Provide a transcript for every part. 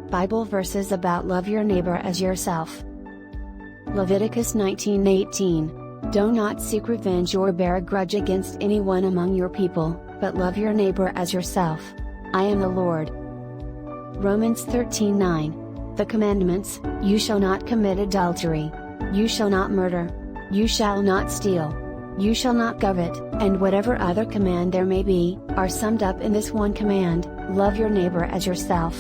Bible verses about love your neighbor as yourself. Leviticus 19:18. Do not seek revenge or bear a grudge against anyone among your people, but love your neighbor as yourself. I am the Lord. Romans 13:9. The commandments: you shall not commit adultery, you shall not murder, you shall not steal, you shall not covet, and whatever other command there may be, are summed up in this one command: love your neighbor as yourself.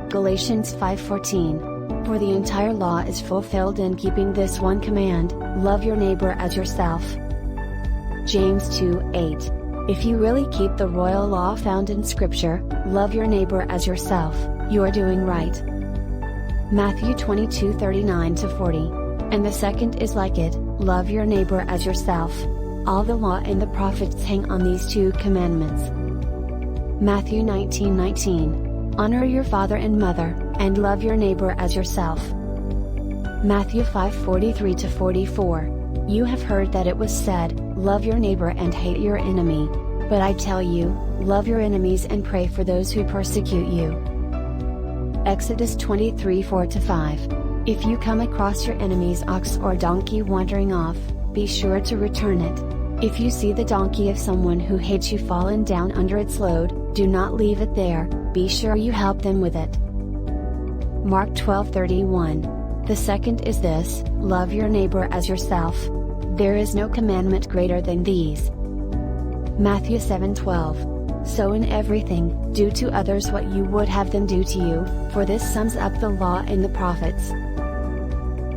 Galatians 5:14. For the entire law is fulfilled in keeping this one command: love your neighbor as yourself. James 2:8. If you really keep the royal law found in Scripture, love your neighbor as yourself, you are doing right. Matthew 22:39-40. And the second is like it: love your neighbor as yourself. All the law and the prophets hang on these two commandments. Matthew 19:19. Honor your father and mother, and love your neighbor as yourself. Matthew 5:43-44. You have heard that it was said, love your neighbor and hate your enemy. But I tell you, love your enemies and pray for those who persecute you. Exodus 23:4-5. If you come across your enemy's ox or donkey wandering off, be sure to return it. If you see the donkey of someone who hates you fallen down under its load, do not leave it there, be sure you help them with it. Mark 12:31. The second is this: love your neighbor as yourself. There is no commandment greater than these. Matthew 7:12. So in everything, do to others what you would have them do to you, for this sums up the law and the prophets.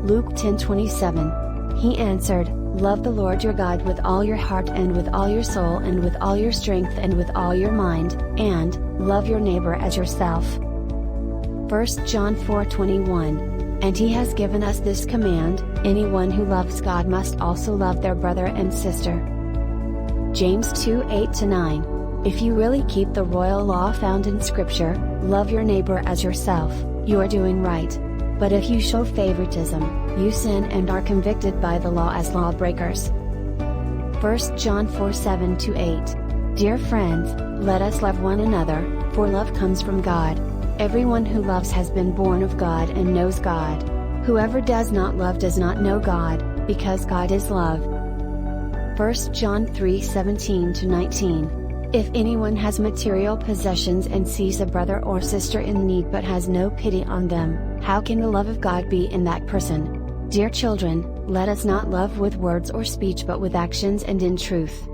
Luke 10:27. He answered, love the Lord your God with all your heart and with all your soul and with all your strength and with all your mind, and love your neighbor as yourself. 1 John 4:21. And he has given us this command: anyone who loves God must also love their brother and sister. James 2:8-9. If you really keep the royal law found in Scripture, love your neighbor as yourself, you are doing right. But if you show favoritism, you sin and are convicted by the law as lawbreakers. 1 John 4:7-8. Dear friends, let us love one another, for love comes from God. Everyone who loves has been born of God and knows God. Whoever does not love does not know God, because God is love. 1 John 3:17-19. If anyone has material possessions and sees a brother or sister in need but has no pity on them, how can the love of God be in that person? Dear children, let us not love with words or speech but with actions and in truth.